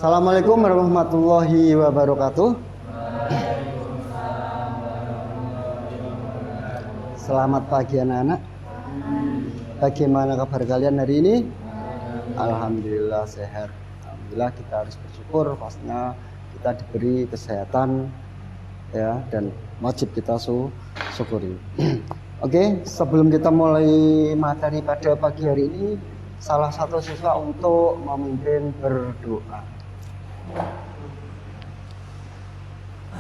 Assalamualaikum warahmatullahi wabarakatuh. Selamat pagi anak-anak. Bagaimana kabar kalian hari ini? Alhamdulillah sehat. Alhamdulillah, kita harus bersyukur, pastinya kita diberi kesehatan ya, dan wajib kita syukuri. Oke, sebelum kita mulai materi pada pagi hari ini, salah satu siswa untuk memimpin berdoa.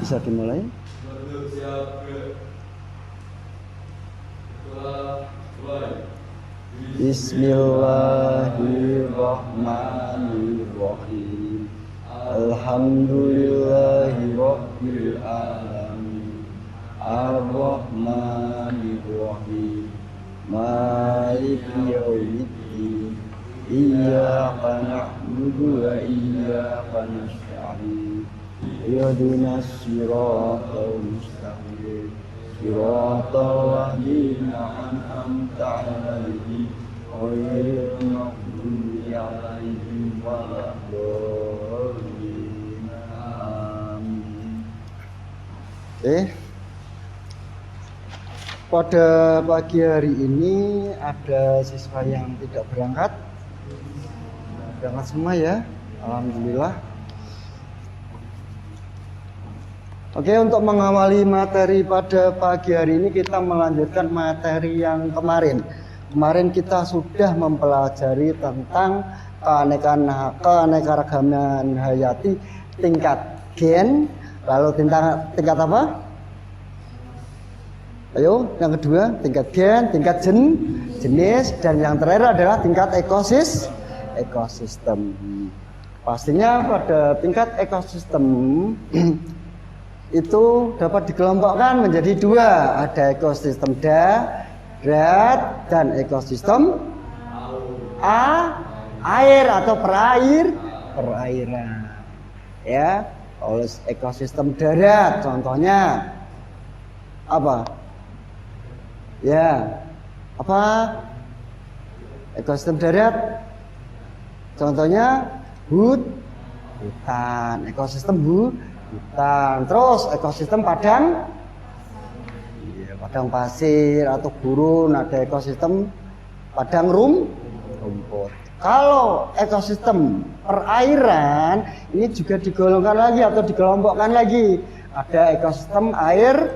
Bisa dimulai? Bismillahirrahmanirrahim. Alhamdulillahirabbil alamin. Ar-Rahmanir-Rahim. Maliki yaumiddin. Iyyaka na'budu wa iyyaka nasta'in. Ihdinas siratal mustaqim. Siratal ladzina an'amta 'alaihim ghairil maghdubi 'alaihim waladdallin. Amin. Pada pagi hari ini ada siswa yang tidak berangkat. Berangkat semua ya, alhamdulillah. Oke, untuk mengawali materi pada pagi hari ini kita melanjutkan materi yang kemarin. Kemarin kita sudah mempelajari tentang keanekaragaman hayati tingkat gen, lalu tingkat apa? Ayo, yang kedua tingkat gen, tingkat jenis, dan yang terakhir adalah tingkat ekosistem. Pastinya pada tingkat ekosistem itu dapat dikelompokkan menjadi dua, ada ekosistem darat dan ekosistem air atau perairan. Ya, oleh ekosistem darat contohnya apa? Ya, apa? Ekosistem darat contohnya hutan, ekosistem hutan. Terus ekosistem padang, ya, padang pasir atau gurun, ada ekosistem padang rumput. Kalau ekosistem perairan ini juga digolongkan lagi atau dikelompokkan lagi. Ada ekosistem air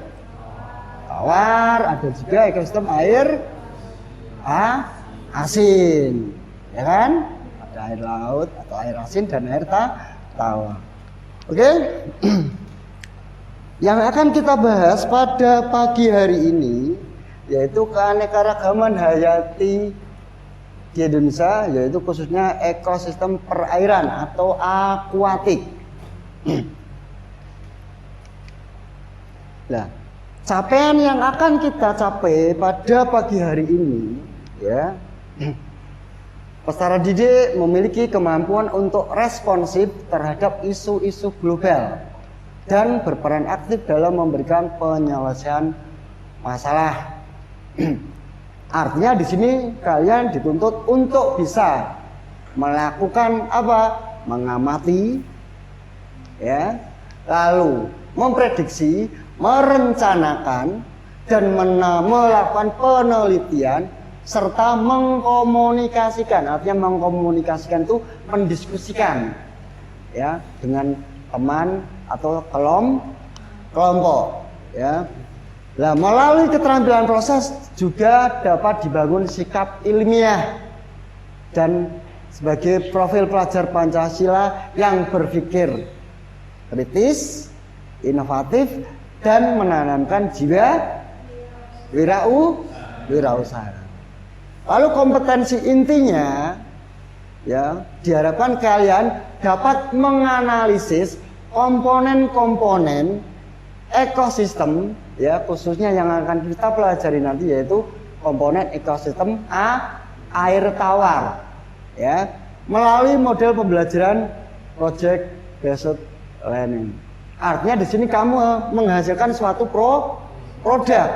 tawar, ada juga ekosistem air asin, ya kan? Ada air laut atau air asin dan air tawar. Oke. Yang akan kita bahas pada pagi hari ini yaitu keanekaragaman hayati di Indonesia, yaitu khususnya ekosistem perairan atau akuatik. Nah, capaian yang akan kita capai pada pagi hari ini, ya, peserta didik memiliki kemampuan untuk responsif terhadap isu-isu global dan berperan aktif dalam memberikan penyelesaian masalah. Artinya di sini kalian dituntut untuk bisa melakukan apa? Mengamati, ya, lalu memprediksi, merencanakan, dan melakukan penelitian serta mengkomunikasikan. Artinya mengkomunikasikan itu mendiskusikan, ya, dengan teman atau kelompok, ya. Nah, melalui keterampilan proses juga dapat dibangun sikap ilmiah dan sebagai profil pelajar Pancasila yang berpikir kritis, inovatif, dan menanamkan jiwa wirausaha. Lalu kompetensi intinya, ya, diharapkan kalian dapat menganalisis komponen-komponen ekosistem, ya, khususnya yang akan kita pelajari nanti yaitu komponen ekosistem air tawar, ya, melalui model pembelajaran project based learning. Artinya di sini kamu menghasilkan suatu produk,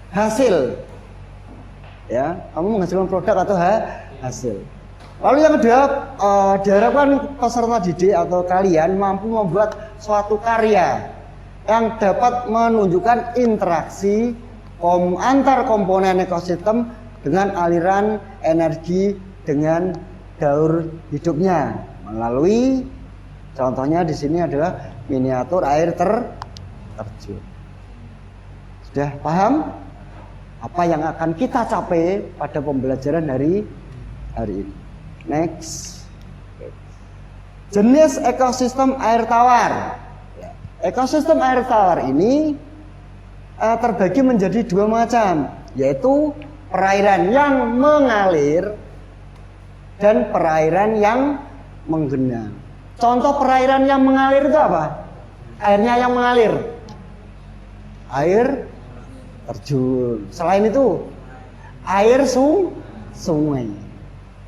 hasil, ya, kamu menghasilkan produk atau hasil. Lalu yang kedua, diharapkan peserta didik atau kalian mampu membuat suatu karya yang dapat menunjukkan interaksi antar komponen ekosistem dengan aliran energi dengan daur hidupnya melalui contohnya di sini adalah miniatur air terjun. Sudah paham apa yang akan kita capai pada pembelajaran hari ini? Next. Jenis ekosistem air tawar. Ekosistem air tawar ini terbagi menjadi dua macam, yaitu perairan yang mengalir dan perairan yang menggenang. Contoh perairan yang mengalir itu apa? Airnya yang mengalir. Air terjun. Selain itu, air sungai.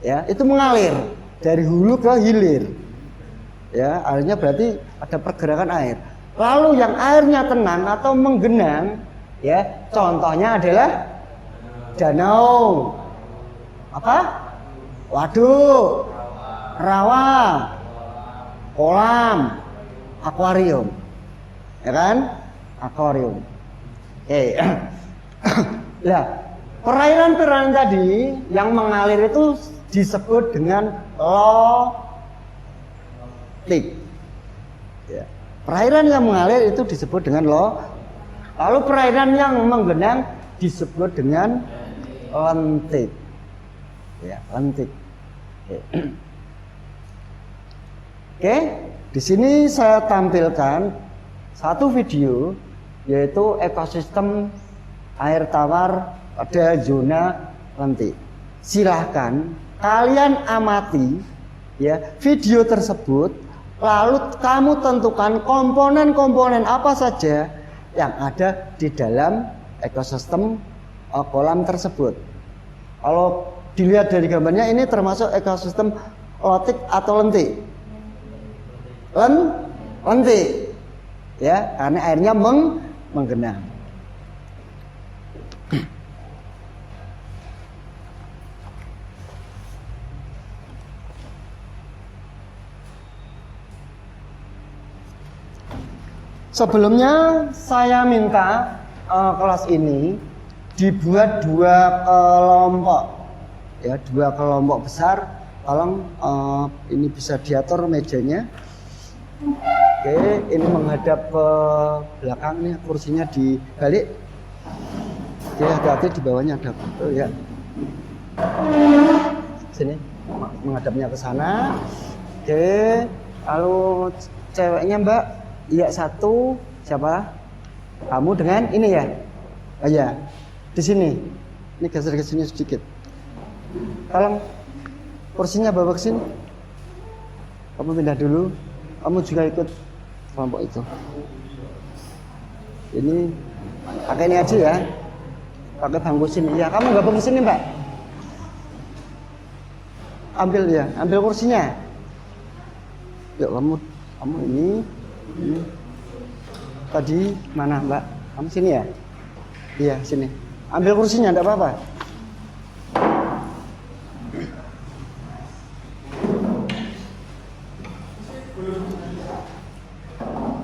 Ya, itu mengalir dari hulu ke hilir. Ya, airnya berarti ada pergerakan air. Lalu yang airnya tenang atau menggenang, ya, contohnya adalah danau, apa? Waduk, rawa, kolam, akuarium, ya kan? Akuarium. Lah, perairan-perairan tadi yang mengalir itu disebut dengan lotik. Ya. Perairan yang mengalir itu disebut dengan lalu perairan yang menggenang disebut dengan lentik. Ya, lentik. Oke, di sini saya tampilkan satu video yaitu ekosistem air tawar pada zona lentik. Silahkan kalian amati ya video tersebut. Lalu kamu tentukan komponen-komponen apa saja yang ada di dalam ekosistem kolam tersebut. Kalau dilihat dari gambarnya ini termasuk ekosistem lotik atau lentik. Lentik. Ya, karena airnya menggenang. Sebelumnya saya minta kelas ini dibuat dua kelompok, ya, dua kelompok besar. Tolong ini bisa diatur mejanya. Oke, ini menghadap ke belakang nih, kursinya dibalik. Oke, hati-hati di bawahnya ada botol ya. Sini, menghadapnya ke sana. Oke, lalu ceweknya Mbak. Iya, satu. Siapa? Kamu dengan ini ya? Oh ya, di sini. Ini geser ke sini sedikit. Tolong kursinya bawa ke sini. Kamu pindah dulu. Kamu juga ikut kelompok itu. Ini pakai ini aja ya. Pakai bangku sini. Ya, kamu gabung ke sini, Mbak. Ambil ya, ambil kursinya. Yuk, kamu ini. Tadi mana Mbak? Kamu sini ya? Iya, sini. Ambil kursinya, enggak apa-apa.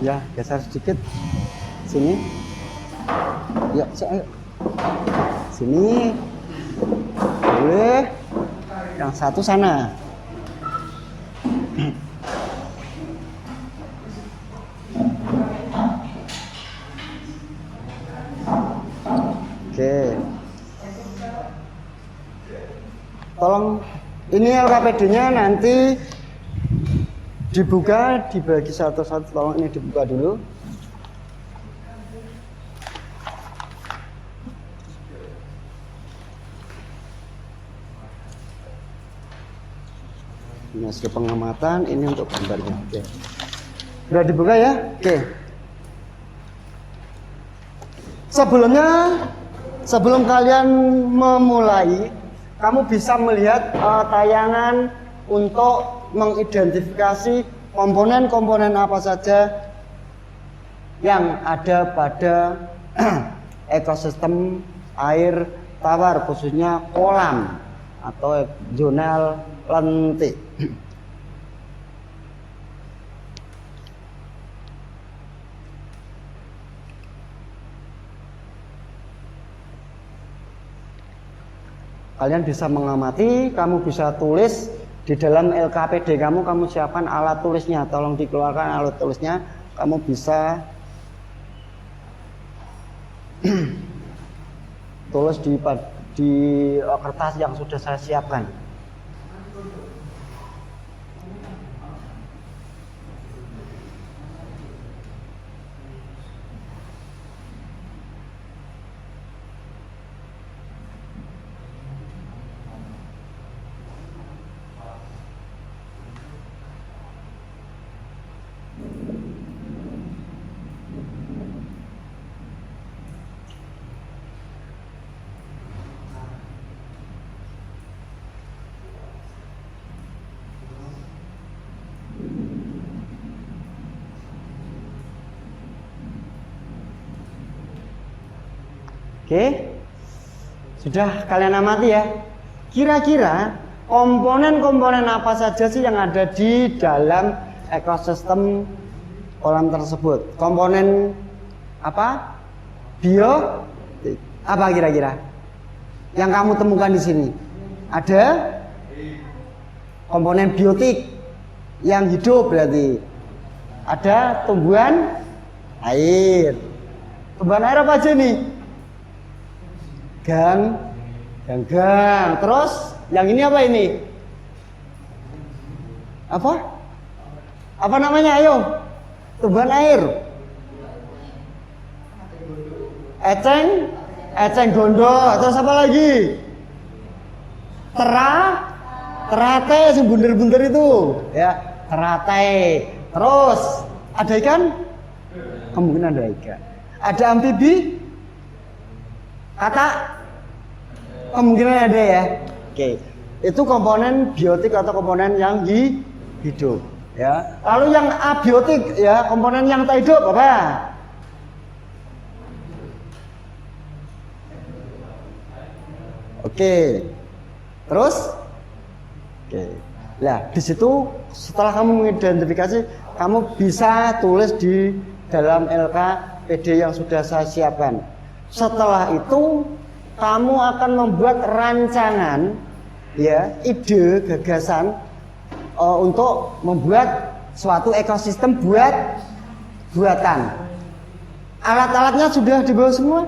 Ya, geser sedikit. Sini. Ya, ayo. Sini. Boleh. Yang satu sana. Oke. Tolong ini LKPD-nya nanti dibuka, dibagi satu-satu. Tolong ini dibuka dulu. Ini hasil pengamatan, ini untuk gambarnya. Oke. Sudah dibuka ya? Oke. Sebelum kalian memulai, kamu bisa melihat tayangan untuk mengidentifikasi komponen-komponen apa saja yang ada pada ekosistem air tawar, khususnya kolam atau zona lentik. Kalian bisa mengamati, kamu bisa tulis di dalam LKPD kamu siapkan alat tulisnya, tolong dikeluarkan alat tulisnya, kamu bisa tulis di kertas yang sudah saya siapkan. Oke, sudah kalian amati ya. Kira-kira komponen-komponen apa saja sih yang ada di dalam ekosistem kolam tersebut? Komponen apa? Biotik. Apa kira-kira yang kamu temukan di sini? Ada komponen biotik yang hidup berarti. Ada tumbuhan air. Tumbuhan air apa aja nih? Gang. Terus yang ini apa ini? Apa namanya? Ayo. Tumbuhan air. Eceng gondok. Terus apa lagi? Teratai yang bunder-bunder itu, ya. Teratai. Terus ada ikan? Kemungkinan ada ikan. Ada amfibi? Kata? Kemungkinan ada ya. Oke. Itu komponen biotik atau komponen yang hidup, ya. Lalu yang abiotik ya, komponen yang tak hidup apa? Oke. Terus? Oke. Nah, di situ setelah kamu mengidentifikasi, kamu bisa tulis di dalam LKPD yang sudah saya siapkan. Setelah itu kamu akan membuat rancangan, ya, ide, gagasan untuk membuat suatu ekosistem buatan. Alat-alatnya sudah dibawa semua?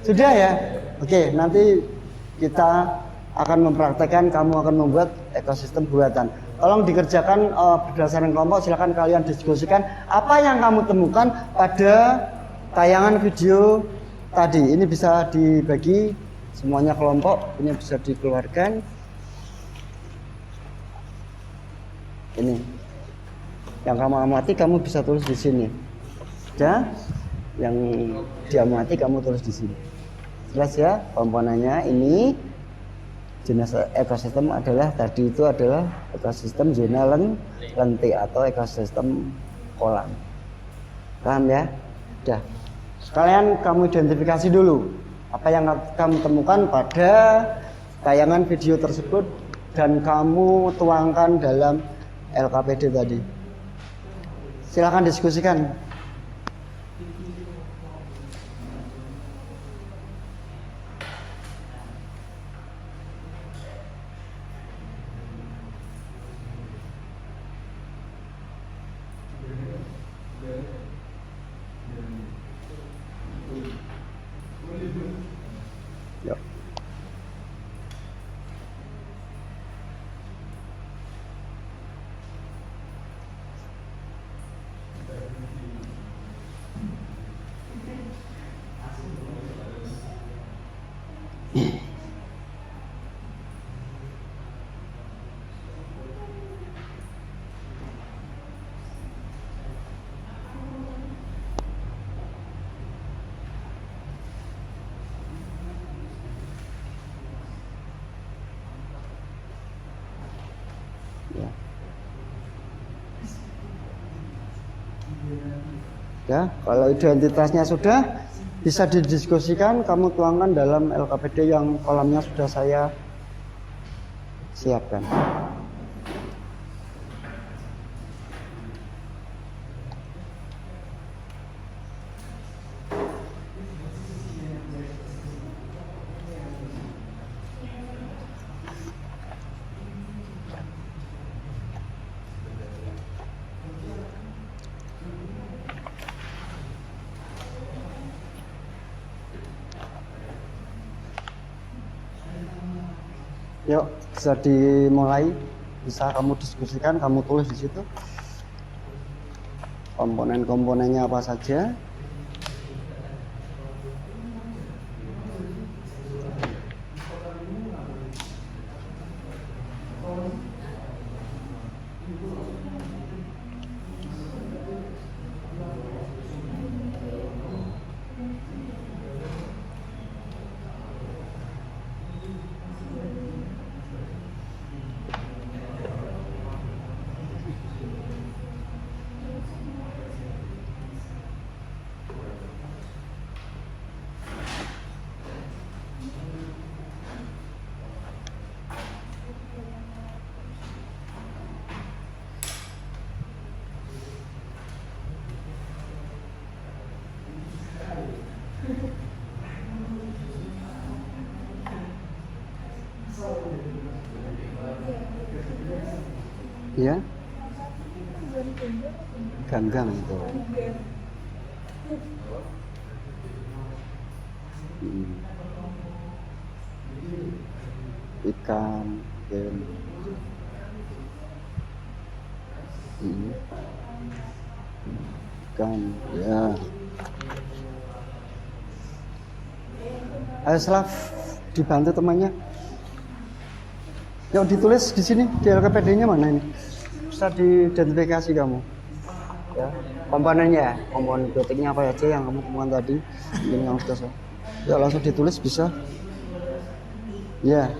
Sudah ya? Oke, nanti kita akan mempraktekkan, kamu akan membuat ekosistem buatan. Tolong dikerjakan berdasarkan kelompok, silakan kalian diskusikan apa yang kamu temukan pada tayangan video tadi. Ini bisa dibagi semuanya kelompok, ini bisa dikeluarkan. Ini yang kamu amati, kamu bisa tulis di sini. Ya, yang diamati kamu tulis di sini. Jelas ya komponennya. Ini jenis ekosistem adalah tadi itu adalah ekosistem zona lentik atau ekosistem kolam. Paham ya? Udah. Sekalian kamu identifikasi dulu apa yang kamu temukan pada tayangan video tersebut dan kamu tuangkan dalam LKPD tadi. Silakan diskusikan. Ya, kalau identitasnya sudah bisa didiskusikan, kamu tuangkan dalam LKPD yang kolamnya sudah saya siapkan. Yuk, bisa dimulai. Bisa kamu diskusikan, kamu tulis di situ. Komponen-komponennya apa saja. Ya, ganggang itu. Ikan, ikan, ya. Ayo Slav, dibantu temannya. Yuk ditulis di sini, di LKPD-nya mana ini? Bisa diidentifikasi kamu. Ya, komponennya, komponen biotiknya apa aja yang kamu temukan tadi, ini yang sudah saya. Ya langsung ditulis bisa. Ya.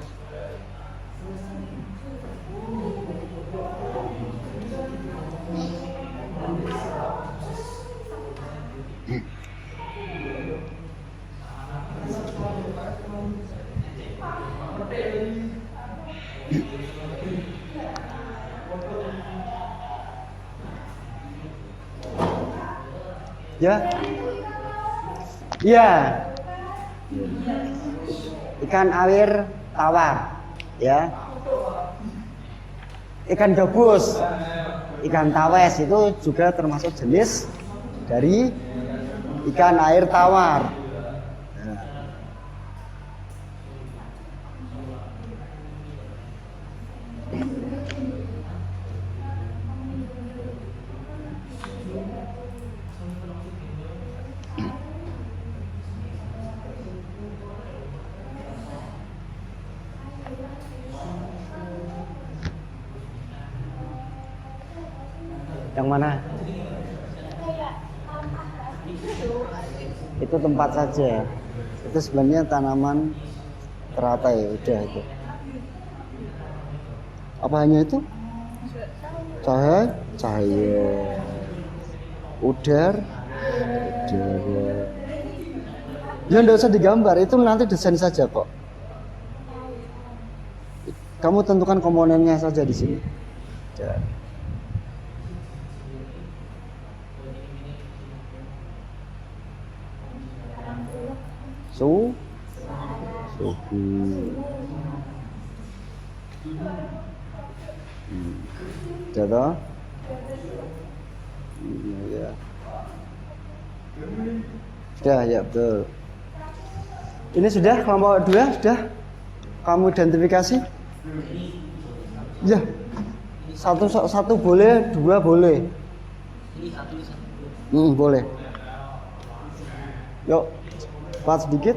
Ya. Iya. Ikan air tawar, ya. Ikan gabus, ikan tawes itu juga termasuk jenis dari ikan air tawar. Yang mana? Itu tempat saja. Itu sebenarnya tanaman teratai, udah itu. Apa hanya itu? Cahaya. Udara. Ya enggak usah digambar, itu nanti desain saja kok. Kamu tentukan komponennya saja di sini. Ya. Suhu. Jatuh. Ya. Sudah, ya betul. Ini sudah kelompok 2 sudah kamu identifikasi? Ya. Satu boleh, 2 boleh. Boleh. Yuk, cepat sedikit.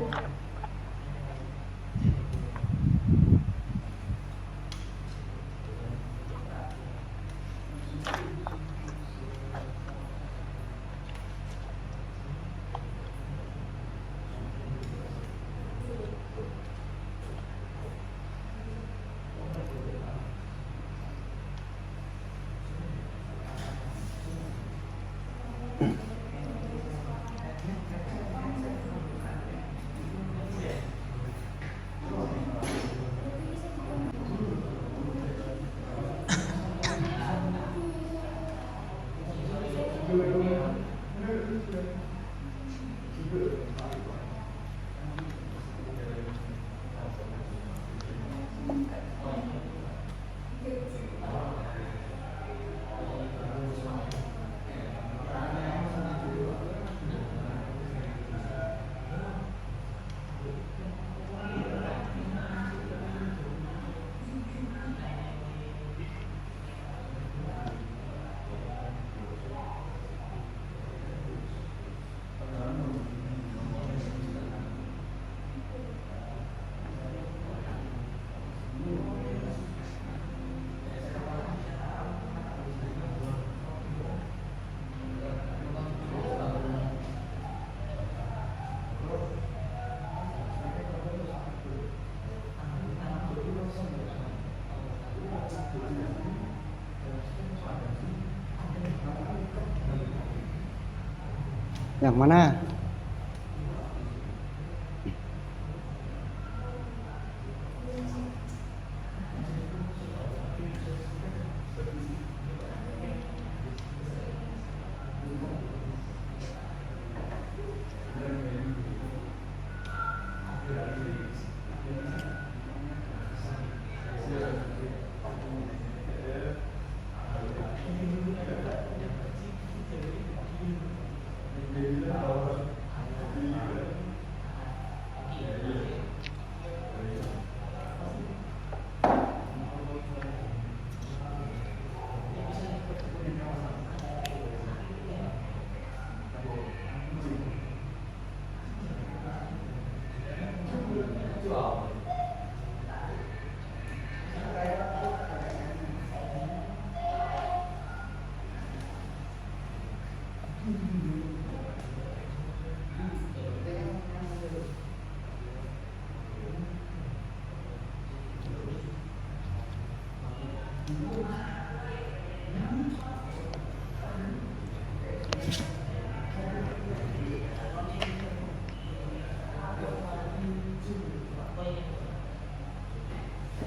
Yang mana?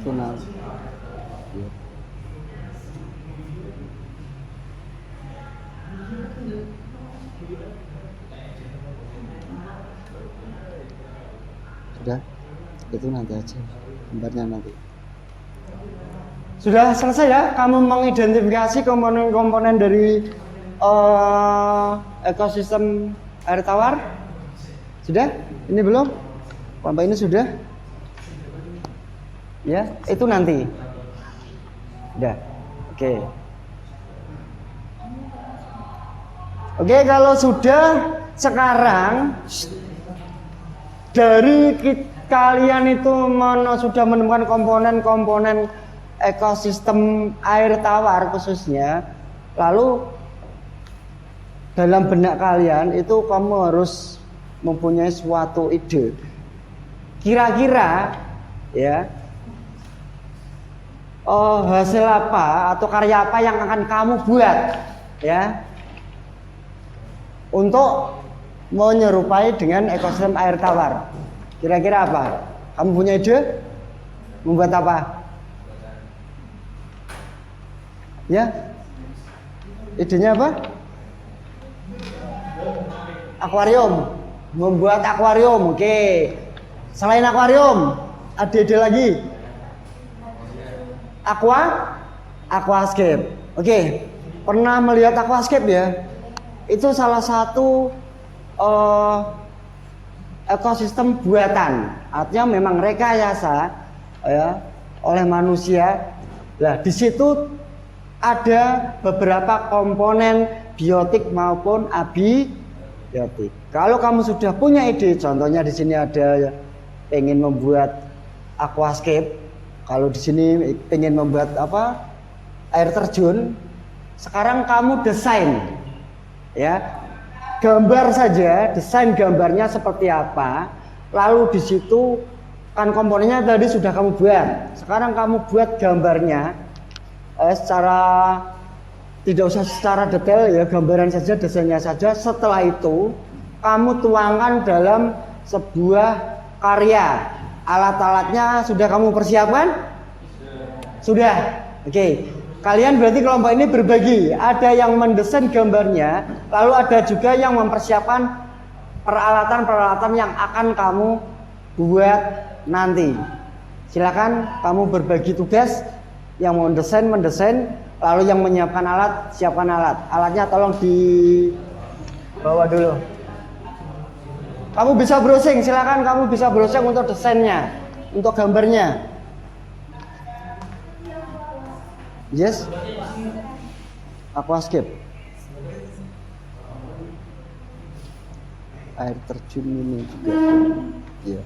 Itu nanti. Ya. Sudah, itu nanti aja, gambarnya nanti. Sudah selesai ya, kamu mengidentifikasi komponen-komponen dari ekosistem air tawar? Sudah? Ini belum? Sampai ini sudah? Ya, itu nanti. Sudah. Oke. Oke, kalau sudah sekarang dari kalian itu sudah menemukan komponen-komponen ekosistem air tawar khususnya, lalu dalam benak kalian itu kamu harus mempunyai suatu ide. Kira-kira ya hasil apa atau karya apa yang akan kamu buat ya untuk menyerupai dengan ekosistem air tawar. Kira-kira apa? Kamu punya ide? Membuat apa? Ya? Idenya apa? Akuarium. Membuat akuarium. Oke. Selain akuarium, ada ide lagi? Aquascape. Oke. Pernah melihat aquascape ya? Itu salah satu ekosistem buatan, artinya memang rekayasa ya oleh manusia. Nah, di situ ada beberapa komponen biotik maupun abiotik. Kalau kamu sudah punya ide, contohnya di sini ada pengen membuat aquascape, kalau di sini pengen membuat apa? Air terjun, sekarang kamu desain ya. Gambar saja, desain gambarnya seperti apa. Lalu di situ kan komponennya tadi sudah kamu buat. Sekarang kamu buat gambarnya secara tidak usah secara detail ya, gambaran saja, desainnya saja. Setelah itu kamu tuangkan dalam sebuah karya. Alat-alatnya sudah kamu persiapkan? Sudah. Oke. Kalian berarti kelompok ini berbagi. Ada yang mendesain gambarnya, lalu ada juga yang mempersiapkan peralatan-peralatan yang akan kamu buat nanti. Silakan kamu berbagi tugas. Yang mendesain, lalu yang menyiapkan alat, siapkan alat. Alatnya tolong dibawa dulu. Kamu bisa browsing, silakan kamu bisa browsing untuk desainnya, untuk gambarnya. Yes, aquascape, air terjun ini juga, ya.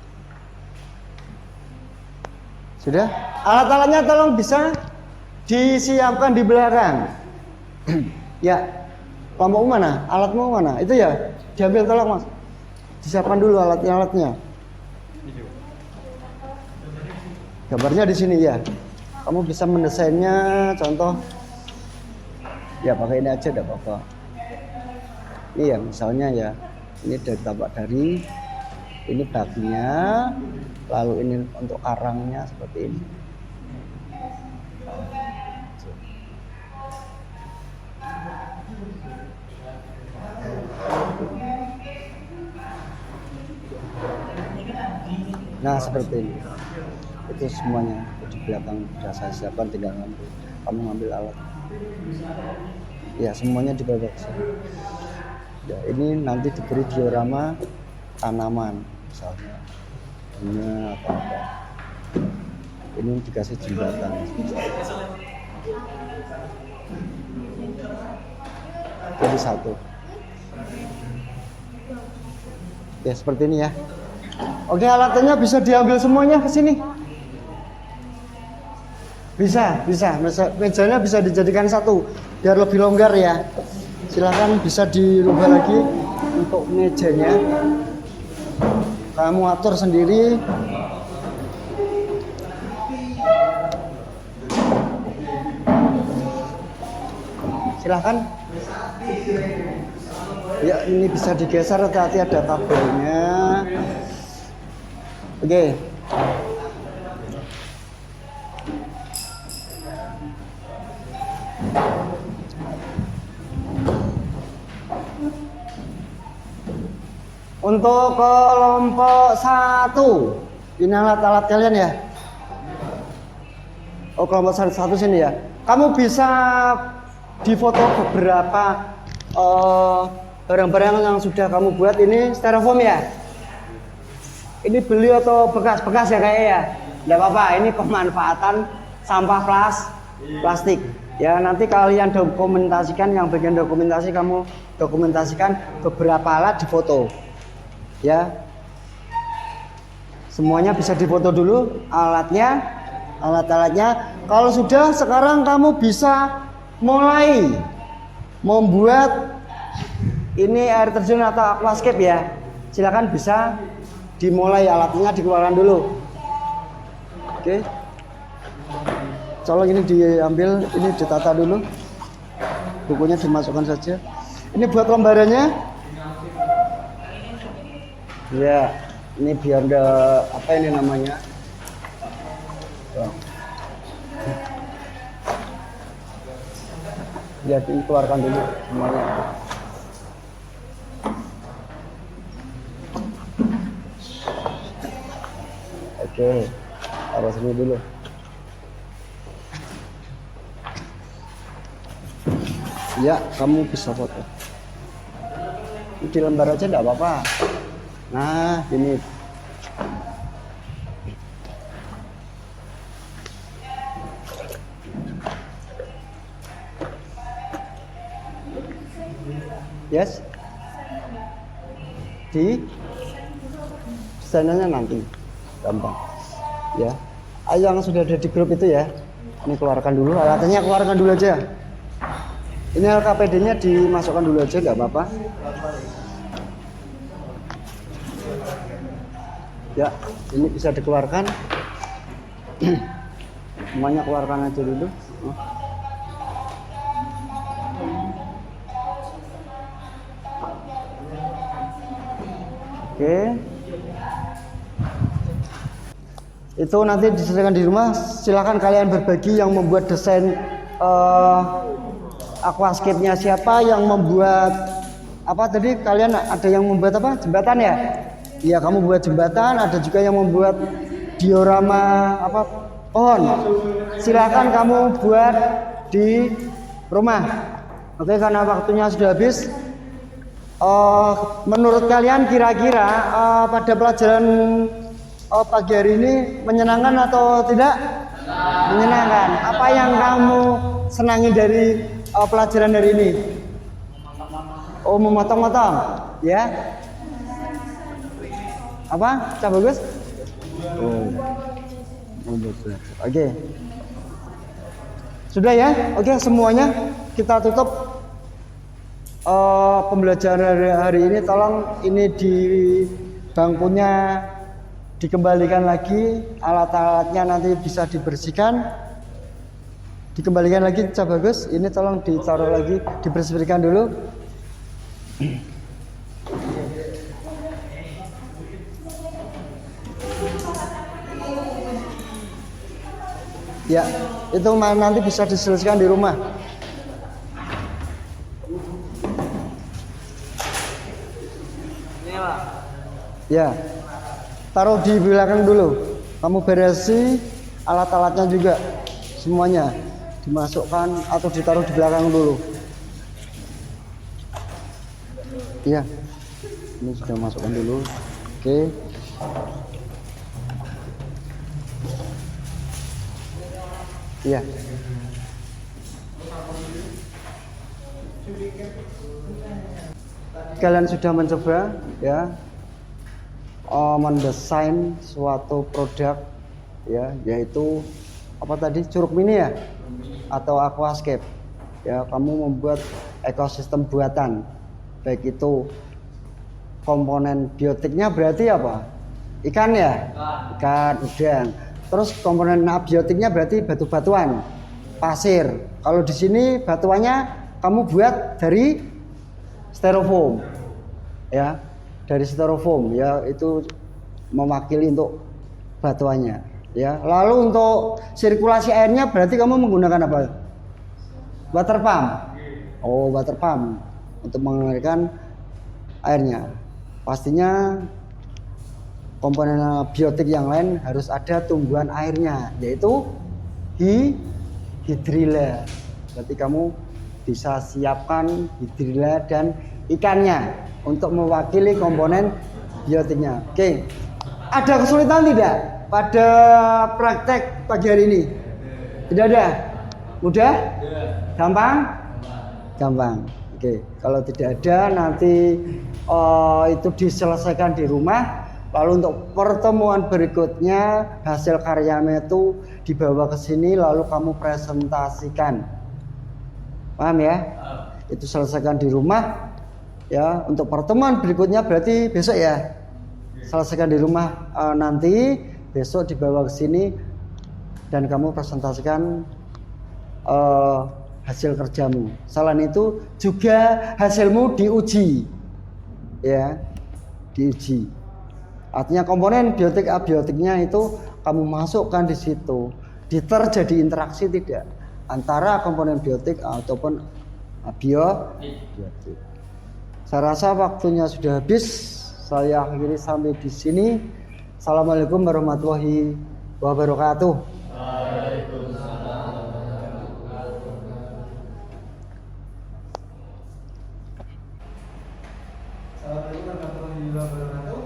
Sudah, alat-alatnya tolong bisa disiapkan di belakang. Ya, kelompokmu mana? Alatmu mana? Itu ya, diambil tolong mas. Disiapkan dulu alatnya. Gambarnya di sini ya. Kamu bisa mendesainnya, contoh ya pakai ini aja, tidak apa-apa. Iya, misalnya ya Ini dari tapak dari, ini baknya, lalu ini untuk karangnya seperti ini. Nah seperti ini, itu semuanya di belakang sudah saya siapkan, tinggal kamu ngambil alat. Ya semuanya di bawah sini. Ya ini nanti diberi diorama tanaman, misalnya bunga atau apa. Ini dikasih jembatan. Jadi satu. Ya seperti ini ya. Oke, alatnya bisa diambil semuanya ke sini. Bisa. Mejanya bisa dijadikan satu biar lebih longgar ya. Silahkan bisa dirubah lagi untuk mejanya. Kamu atur sendiri. Silahkan. Ya ini bisa digeser, hati-hati ada kabelnya. Oke. Untuk kelompok 1, ini alat-alat kalian ya. Oh kelompok 1 sini ya. Kamu bisa difoto beberapa barang-barang yang sudah kamu buat. Ini styrofoam ya. Ini beli atau bekas-bekas ya kayaknya ya. Tidak apa-apa. Ini pemanfaatan sampah plastik. Ya nanti kalian dokumentasikan, yang bagian dokumentasi kamu dokumentasikan beberapa alat difoto. Ya, semuanya bisa difoto dulu alat-alatnya. Kalau sudah, sekarang kamu bisa mulai membuat ini air terjun atau aquascape ya. Silakan bisa dimulai, alatnya dikeluarkan dulu. Oke, colong ini diambil, ini ditata dulu, bukunya dimasukkan saja. Ini buat lembarannya. Ya, ini biar ada apa ini namanya? Lihat, ini keluarkan dulu semuanya. Oke, taruh sini dulu. Ya, kamu bisa foto. Di lembar aja enggak apa-apa. Nah, ini yes, di desainnya nanti gampang ya. Yang sudah ada di grup itu ya, ini keluarkan dulu alatnya, keluarkan dulu aja. Ini LKPD-nya dimasukkan dulu aja, nggak apa-apa. Ya, ini bisa dikeluarkan. Semuanya keluarkan aja dulu. Oke. Itu nanti diselesaikan di rumah. Silakan kalian berbagi yang membuat desain aquascape-nya siapa, yang membuat apa tadi, kalian ada yang membuat apa? Jembatan ya? Iya, kamu buat jembatan, ada juga yang membuat diorama apa pohon. Silakan kamu buat di rumah. Oke, karena waktunya sudah habis. Menurut kalian kira-kira pada pelajaran pagi hari ini menyenangkan atau tidak? Menyenangkan. Apa yang kamu senangi dari pelajaran hari ini? Oh, memotong-motong, ya? Apa? Cak bagus? Oh, bagus. Oke. Sudah ya? Oke, semuanya kita tutup pembelajaran hari ini. Tolong ini di bangkunya dikembalikan lagi, alat-alatnya nanti bisa dibersihkan. Dikembalikan lagi, Cak bagus. Ini tolong ditaruh lagi, dibersihkan dulu. Ya, itu nanti bisa diselesaikan di rumah. Ini Pak. Ya, taruh di belakang dulu. Kamu beresi alat-alatnya juga, semuanya dimasukkan atau ditaruh di belakang dulu. Iya, ini sudah masukkan dulu. Oke. Iya. Kalian sudah mencoba ya mendesain suatu produk ya, yaitu apa tadi, curug mini ya atau aquascape ya. Kamu membuat ekosistem buatan, baik itu komponen biotiknya berarti apa, ikan ya, ikan, udang. Terus komponen abiotiknya berarti batu-batuan, pasir. Kalau di sini batuannya kamu buat dari styrofoam ya, dari styrofoam ya, itu mewakili untuk batuannya ya. Lalu untuk sirkulasi airnya berarti kamu menggunakan apa? Water pump. Oh, water pump untuk mengalirkan airnya. Pastinya komponen biotik yang lain harus ada tumbuhan airnya, yaitu hidrilla. Berarti kamu bisa siapkan hidrilla dan ikannya untuk mewakili komponen biotiknya. Oke, ada kesulitan tidak pada praktek pagi hari ini? Tidak ada? Mudah? Gampang? Gampang. Oke, kalau tidak ada nanti itu diselesaikan di rumah. Lalu untuk pertemuan berikutnya hasil karyamu itu dibawa ke sini lalu kamu presentasikan. Paham ya? Itu selesaikan di rumah ya. Untuk pertemuan berikutnya berarti besok ya. Selesaikan di rumah, nanti besok dibawa ke sini dan kamu presentasikan hasil kerjamu. Selain itu juga hasilmu diuji ya, diuji. Artinya komponen biotik abiotiknya itu kamu masukkan di situ. Terjadi interaksi tidak antara komponen biotik ataupun abiotik. Saya rasa waktunya sudah habis. Saya akhiri sampai di sini. Assalamualaikum warahmatullahi wabarakatuh. Assalamualaikum warahmatullahi wabarakatuh.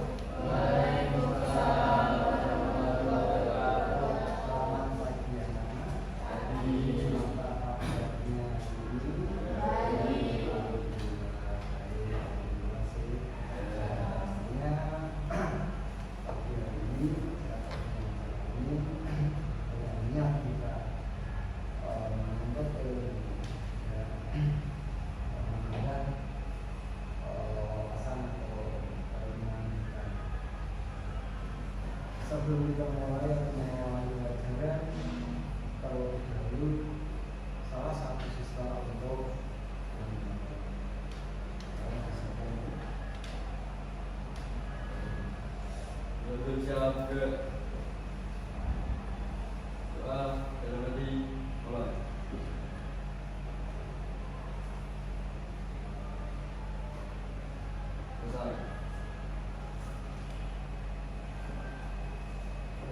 Sebelum kita mulai pelajaran, kalau dahulu salah satu siswa untuk berbicara ke soal dalam arti mulai.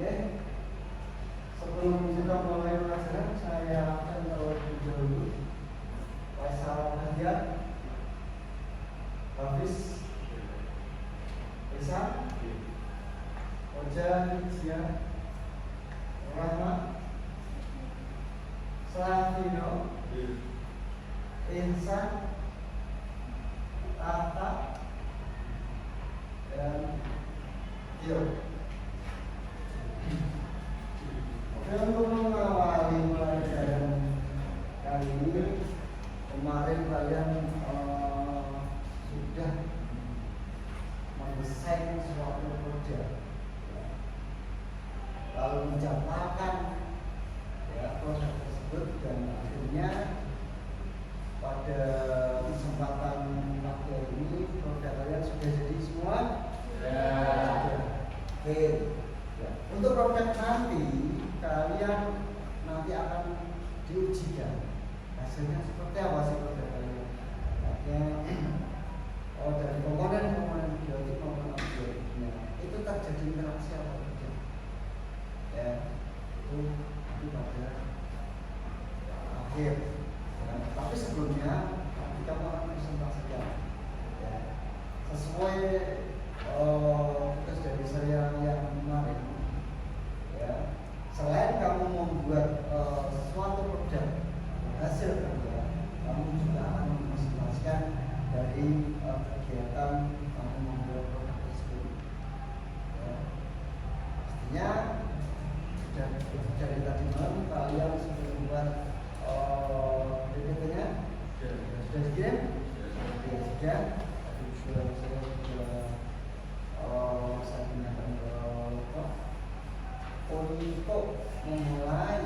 Oke, sebelum kita mulai pelajaran, saya akan terlebih dahulu Faisal Hadiat, Hafiz, Isa, Oja, Cia, Rahmat, Safino, Insan, Tata, dan Tio. Untuk mengawali pelajaran kali ini, kemarin kalian sudah mendesain suatu produk, lalu mencatatkan ya produk tersebut, dan akhirnya pada kesempatan pagi ini produk kalian sudah jadi semua. Oke. Ya. Untuk produk nanti kalian nanti akan diujikan hasilnya seperti apa sih produk kalian. Artinya dari komponen biotik maupun antibiotiknya itu terjadi interaksi apa saja ya, itu nanti pada akhir ya. Tapi sebelumnya kita akan presentasikan ya, sesuai tugas dari saya yang kemarin ya. Selain kamu membuat suatu produk hasil kerja, kamu juga akan mempresentasikan dari kegiatan kamu membuat produk tersebut ya. Pastinya dari tadi malam kalian sudah membuat PPT-nya sudah dikirim? Ya sudah. Tadi sudah saya gunakan untuk memulai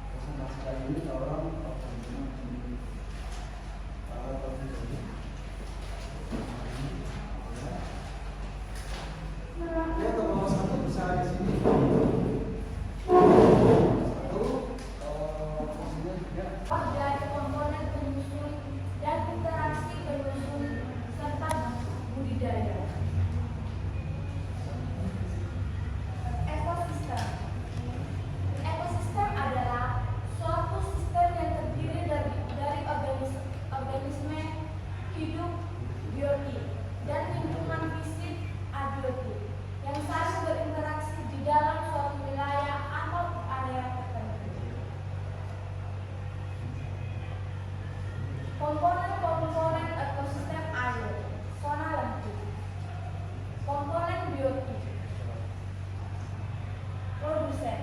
presentasi kali ini. Tolong ya, nomor satu bisa di sini. Dari komponen penyusun dan interaksi penyusun serta budidaya. Ekosistem. Ekosistem adalah suatu sistem yang terdiri dari organisme hidup biotik dan lingkungan fisik abiotik yang saling berinteraksi di dalam suatu wilayah atau area tertentu. Komponen-komponen ekosistem air, zona lembut. Komponen biotik. Produsen.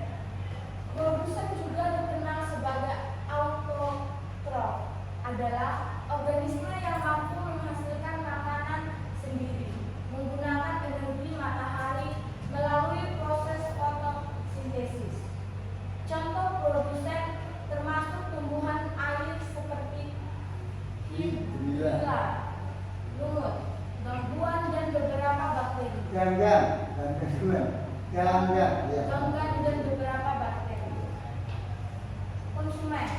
Produsen juga dikenal sebagai autotrof, adalah organisme yang mampu menghasilkan makanan sendiri menggunakan energi matahari melalui proses fotosintesis. Contoh produsen termasuk tumbuhan air seperti hidra, lumut, gangguan dan beberapa bakteri. Ganggan ya. Ganggan dan beberapa bakteri. Konsumen.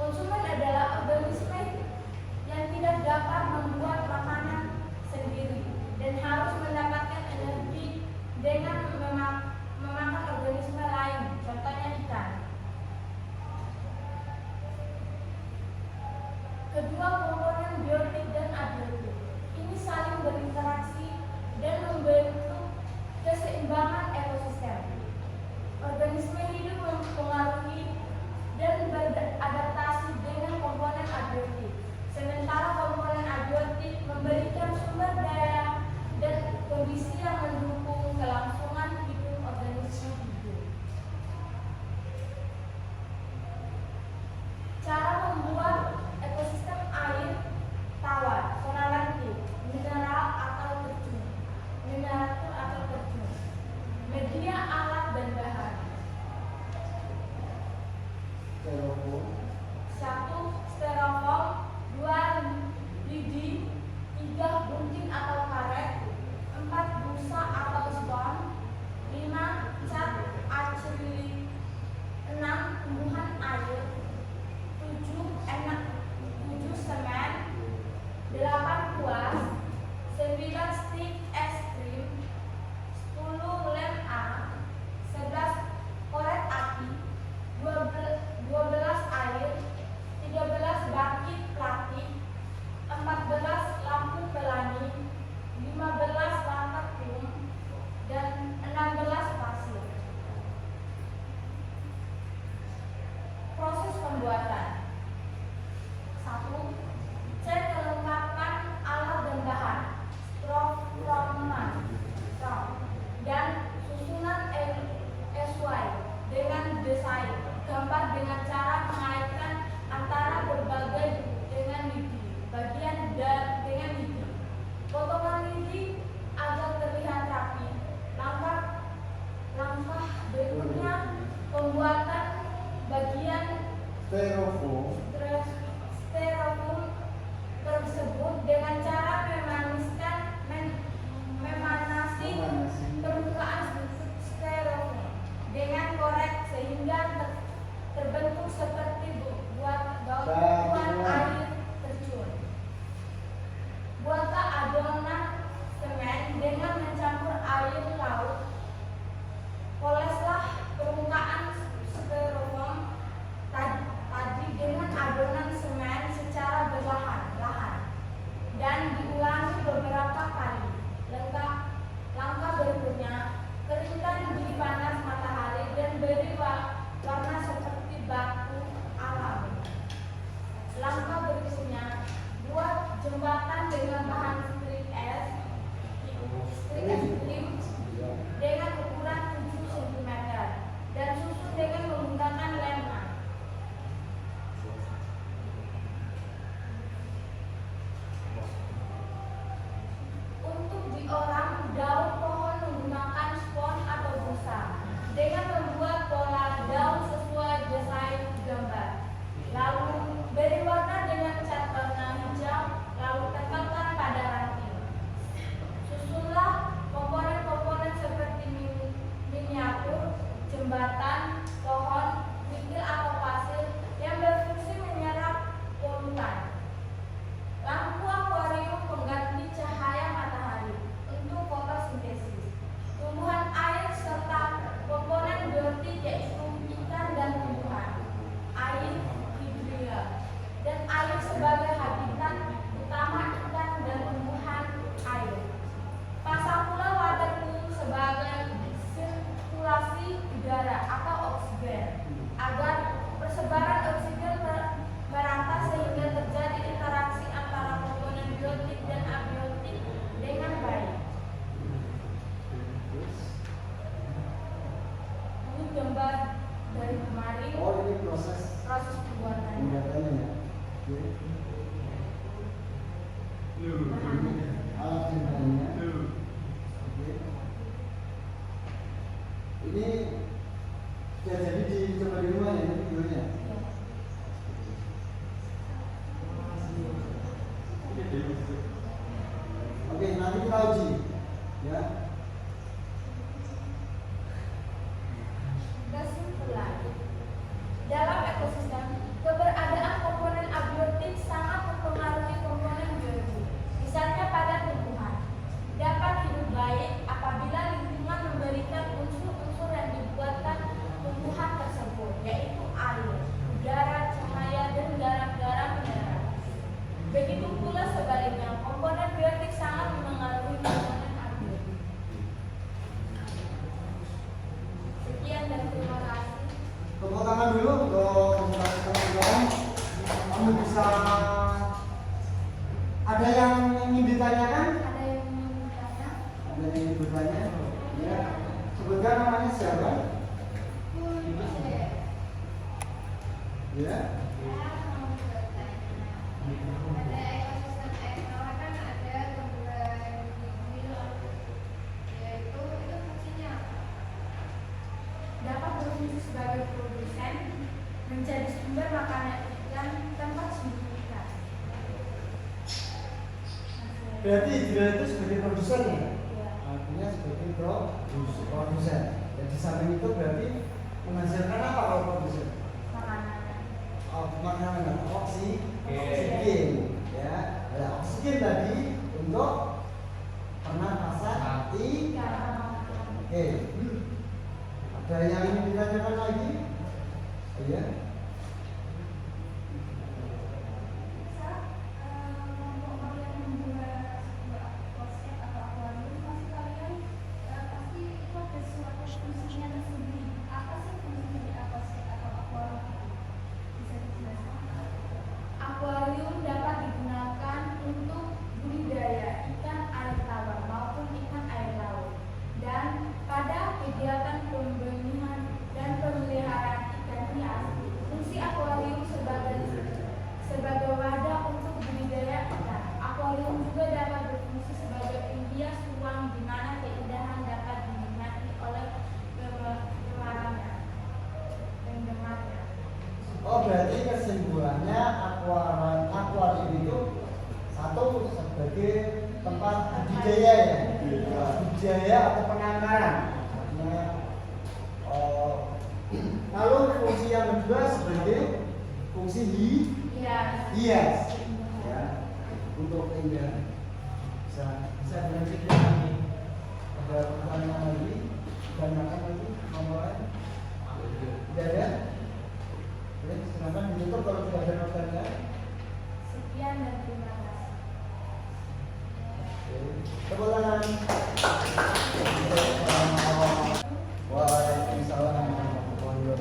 Konsumen adalah organisme yang tidak dapat membuat makanan sendiri dan harus mendapatkan energi dengan memakan organisme lain, contohnya ikan. Kedua komponen biotik dan abiotik ini saling berinteraksi dan membentuk keseimbangan ekosistem. Organisme hidup mempengaruhi dan beradaptasi dengan komponen abiotik, sementara komponen abiotik memberikan sumber daya dan kondisi yang mendukung kelangsungan warna seperti batu alam. Langkah berikutnya, buat jembatan dengan bahan strip es dengan ukuran 7 cm dan susun dengan menggunakan lem. Untuk diorang daun pohon menggunakan spons atau busa dengan membuat pola daun sesuai desain gambar. Lalu beri warna dengan cat warna hijau, lalu tempelkan pada ranting. Susunlah komponen-komponen seperti miniatur, jembatan, pohon, kerikil atau pasir yang berfungsi menyerap polutan. Lampu akuarium mengganti cahaya matahari untuk fotosintesis. Tumbuhan air serta komponen biotik yaitu ikan dan tumbuhan air hidria dan air sebagai habitat utama ikan dan tumbuhan air. Pasang pula wadah kuning sebagai sirkulasi udara atau oksigen agar persebaran oksigen merata sehingga terjadi interaksi antara komponen biotik dan abiotik dengan baik. Ini gambar dari kemarin. Oh, ini proses Pembuatannya. pembuatannya ya. Alat pembuatannya. Oke. Ini sudah jadi dicoba di rumah ya videonya. Oke, nanti kita uji ya. Kesimpulan, dalam ekosistem, keberadaan komponen abiotik sangat mempengaruhi komponen biotik. Misalnya pada tumbuhan, dapat hidup baik apabila lingkungan memberikan unsur-unsur yang dibuatkan tumbuhan tersebut, yaitu air, udara, cahaya, dan garam-garam mineral. Begitu pula sebaliknya, komponen biotik sangat mempengaruhi komponen abiotik. Sekian dan terima kasih. Tepuk tangan dulu untuk teman-teman. Kamu bisa ada yang ingin ditanyakan? Ada yang ingin bertanya? Ada yang ingin bertanya? Ya. Sebutkan namanya siapa? Ya. Dapat berfungsi sebagai produsen, menjadi sumber makanan ikan, tempat hidup ikan. Berarti Hidra itu sebagai produsen ya? Ya. Artinya sebagai produsen. Dan di samping itu berarti menghasilkan apa kalau produsen? Makanan. Oh, makanan oksigen. Ya, ada oksigen tadi untuk pernapasan ikan. Oke. Ada yang ingin ditanyakan lagi? Iya. Akuarium dapat digunakan untuk budidaya ikan air tawar maupun ikan air laut, dan pada kegiatan pembenihan dan pemeliharaan ikan hias. Fungsi akuarium sebagai wadah untuk budidaya ikan. Akuarium juga dapat berfungsi sebagai penghias ruang di mana keindahan dapat dinikmati oleh penggemarnya. Oh, berarti kesimpulannya akuarium itu satu sebagai tempat budidaya ya, budidaya atau penangkaran. Lalu fungsi yang kedua sebagai fungsi hias, ya, untuk keindahan. Bisa dilanjutkan lagi. Ada pertanyaan lagi? Tanyakan lagi nomor lain? Tidak ada? Oke, silakan ditutup kalau tidak ada pertanyaan. Sekian dan terima kasih. Tepuk tangan. Waalaikumsalam warahmatullahi wabarakatuh.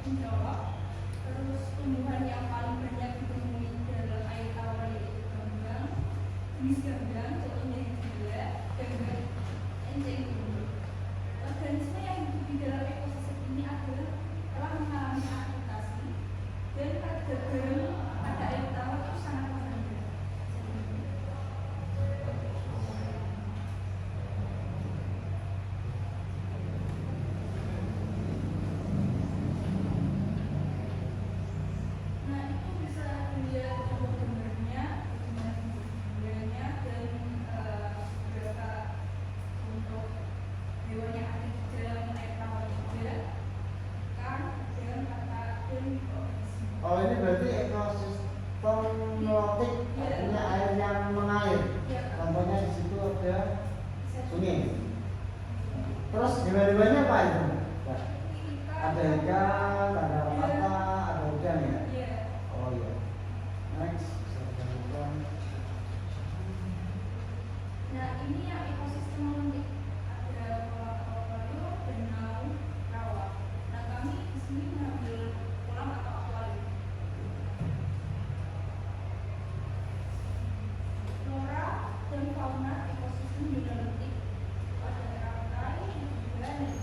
menjawab. Terus tumbuhan yang paling banyak ditemui dalam air tawar yaitu gambang, jenis gambang, contohnya gila, gambang, enceng gondok. Organisme yang hidup di dalam ekosistem ini adalah telah mengalami adaptasi dan kadar garam pada air tawar itu sangat rendah. Nah, itu bisa dilihat gambar-gambarnya, gambarnya dan beberapa untuk hewan yang ada di dalam air tawar juga, kan, dan kata dan mikroorganisme. Oh, ini berarti ekosistem lautik, artinya air yang mengalir. Iya. Contohnya di situ ada sungai. Terus hewan-hewannya apa itu? Ada ikan, ada kata, ada udang ya. Iya. Oh iya. Next, bisa dilanjutkan. Nah, ini yang ekosistem lautik. Ada kolam-kolam, danau, rawa. Nah, kami di sini mengambil kolam atau akuarium. Flora dan fauna ekosistem juga lautik. Ada teratai, juga dan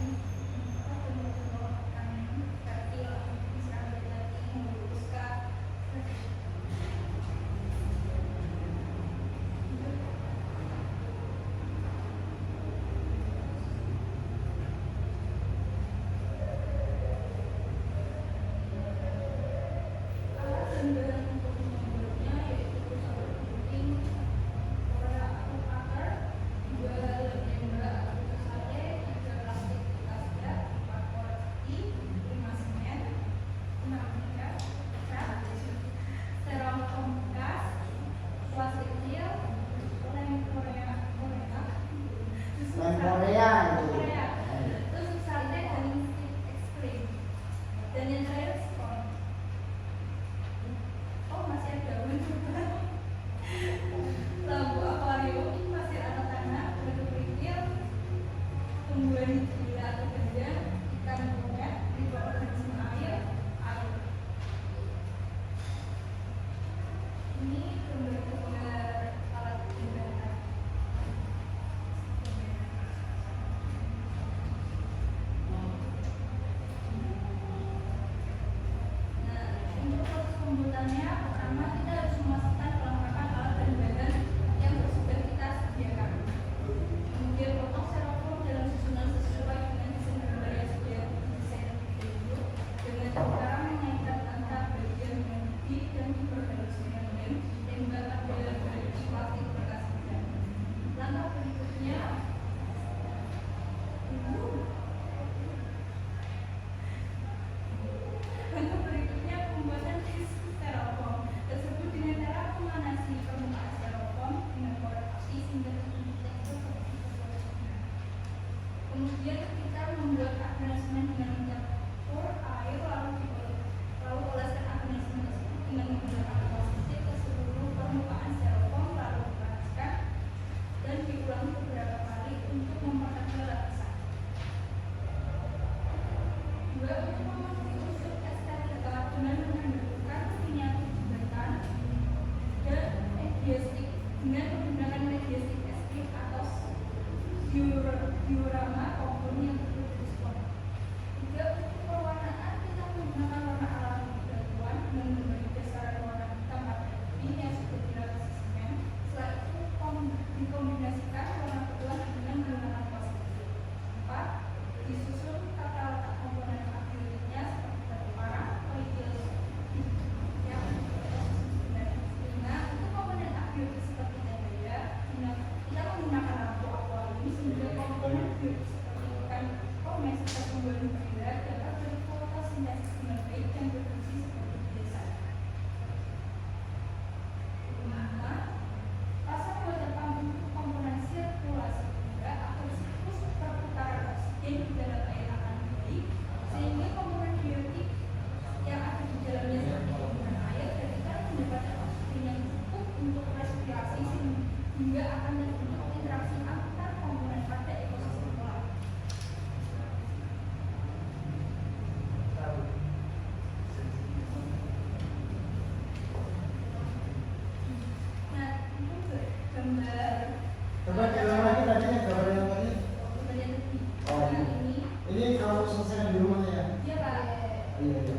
Iya, iya.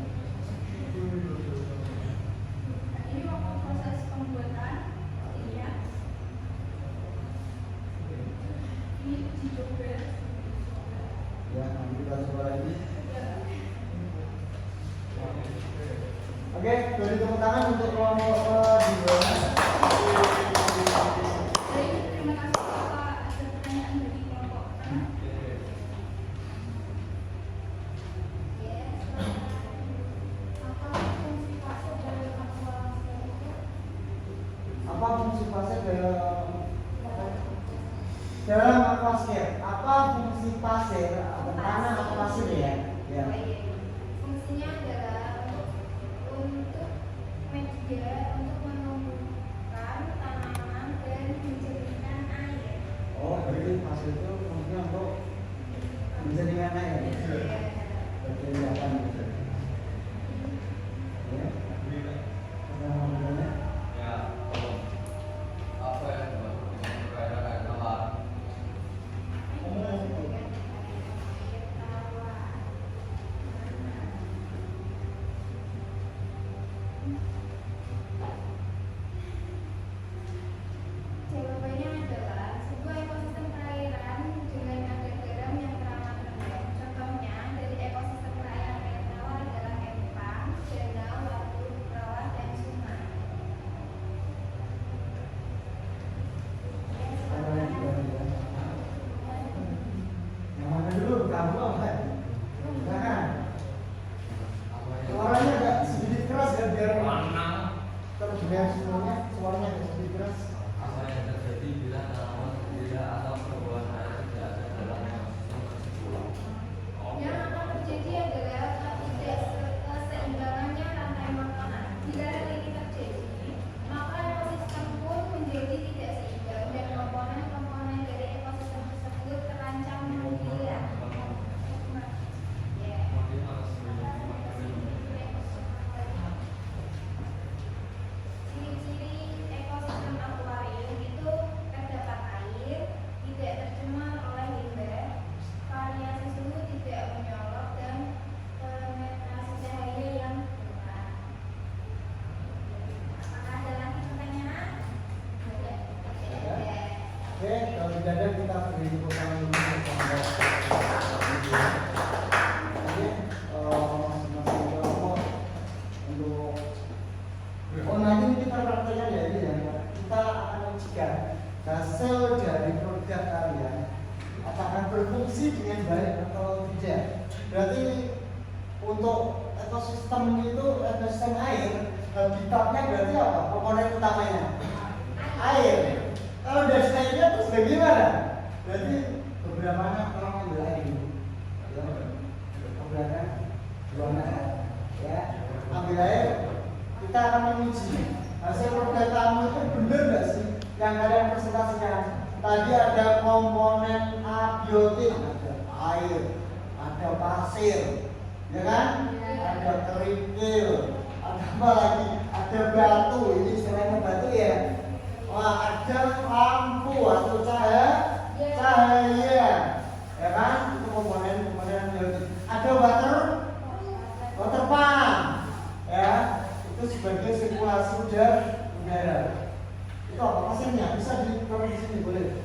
Ini waktu proses pembuatan ya. Ini uji coba. Ya, nanti kita coba lagi. Oke, beri tepuk tangan untuk kelompok kedua. Baik, terima kasih. Apa ada pertanyaan dari kelompok pertama? Apa fungsi pasir dalam aquascape? Apa fungsi pasir? Tanah atau pasir ya? Ya. Fungsinya adalah untuk media untuk menumbuhkan tanaman dan menjadikan air. Oh, berarti pasir itu fungsinya untuk menjadikan air. Berarti akan bisa. Ya. Kita mau bertanya? Jawabannya adalah sebuah ekosistem perairan dengan kadar garam yang teramat rendah. Contohnya dari ekosistem perairan air tawar adalah empang, danau, waduk, rawa, dan sungai. Yang mana dulu? Kamu apa? Jangan. Suaranya agak sedikit keras ya biar terdengar semuanya. Suaranya agak sedikit keras. Apa yang terjadi bila tanaman tidak atau perbuatan air tidak ada dalam ekosistem tersebut? Yang akan terjadi adalah ketidakseimbangannya rantai makanan. Bila hal ini terjadi, maka ekosistem pun menjadi tidak seimbang dan komponen-komponen dari ekosistem tersebut terancam hilang. Ya. Ciri-ciri ekosistem akuarium itu terdapat air, tidak tercemar oleh limbah, variasi suhu tidak menyolok, dan penetrasi cahaya yang kuat. Apakah ada lagi pertanyaan? Ada. Oke, kalau tidak ada kita beri tepuk tangan dulu untuk kelompok. Oke, masing-masing kelompok untuk nanti kita praktekkan ya ini ya. Kita akan ujikan hasil dari produk kalian apakah berfungsi dengan baik atau tidak. Berarti untuk ekosistem itu ekosistem air, habitatnya berarti apa? Komponen utamanya air. Kalau dari airnya terus bagaimana? Berarti beberapa anak orang ambil air dulu. Ya, beberapa dua anak ya ambil air. Kita akan menguji hasil produk kamu itu benar nggak sih yang kalian presentasikan. Tadi ada komponen abiotik, ada air, ada pasir, ya kan? Ada kerikil, ada apa lagi? Ada batu, ini istilahnya batu ya. Wah, ada lampu atau cahaya, ya kan? Itu komponen abiotik. Ada water pump, ya. Itu sebagai sirkulasi udara. Itu apa pasirnya? Bisa ditaruh di sini boleh.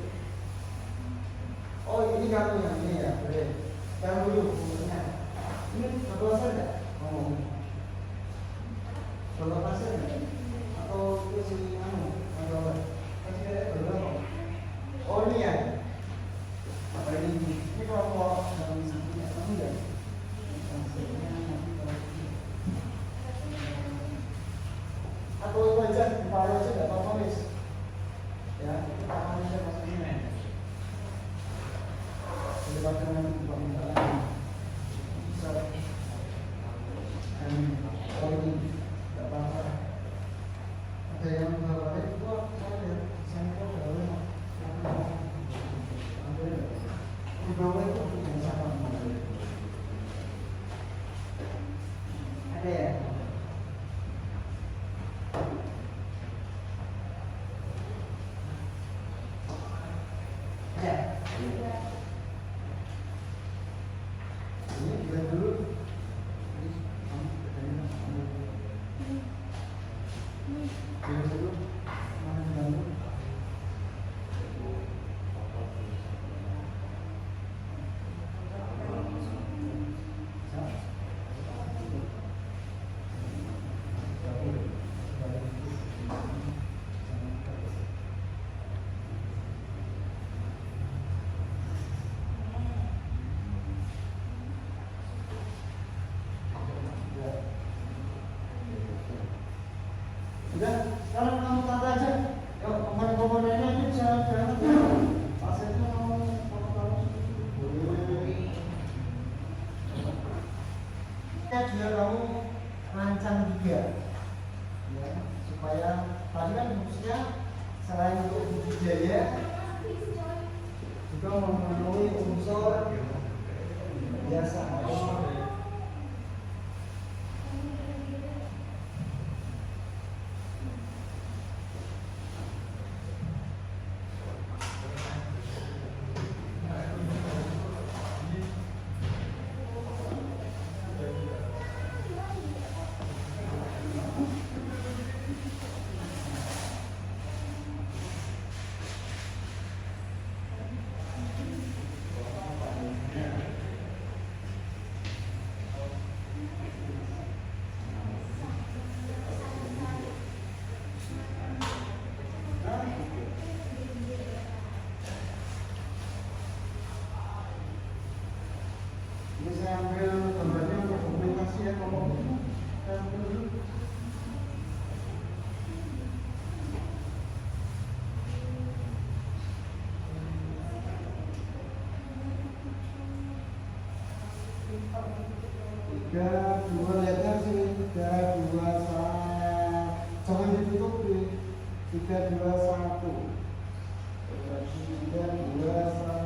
Oh ini kamu yang ini ya boleh. Yang dulu umurnya. Ini botol pasir nggak? Oh. Botol pasir nggak? Atau itu si atau apa? Kasih ada berapa? Oh ini ya. Apa ini? Ini kalau dalam sini kamu nggak? Atau itu aja, diparuh aja nggak apa-apa guys. Ya, kita akan bisa masuk ini. Daripada nanti buka lagi. Bisa. Oh ini nggak apa-apa. Ada yang bawa itu saya bawa. Di bawah itu bisa apa? Ada ya. Ini dulu. Udah, sekarang kamu tata aja. Yuk, komponen-komponennya ini bisa diangkat ya. Pasirnya mau taruh situ. Ya, juga kamu rancang juga, ya, supaya tadi kan fokusnya selain untuk budidaya juga memenuhi unsur biasa. Ini saya ambil gambarnya untuk dokumentasi ya, kalau saya ambil dulu. Tiga, dua, lihatnya sini. 3, 2, 1. Jangan ditutup nih. 3, 2, 1. 3, 2, 1.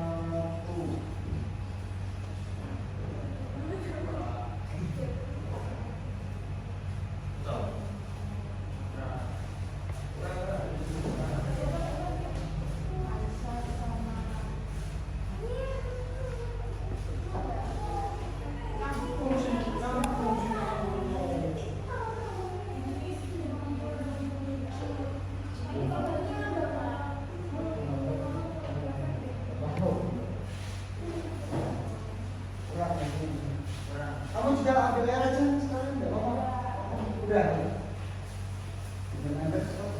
Kamu juga ambil air aja sekarang, enggak apa-apa. Udah. Jangan ambil sesuatu.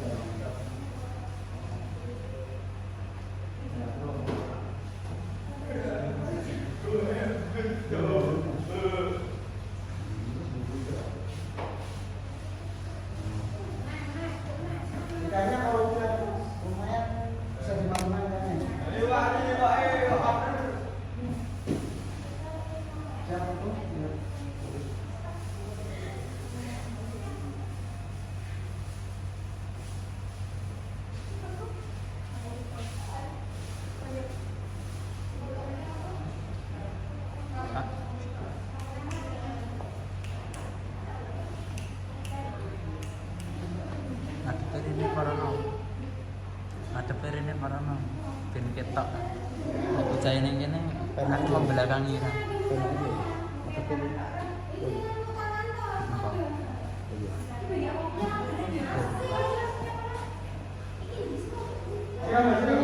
Kayaknya kalau udah lumayan bisa dimakan-makan. Jangan tuh. Ada ini parono ben ketok. Bocah ini kene aku membelakangi kan. Ya, Mas, ini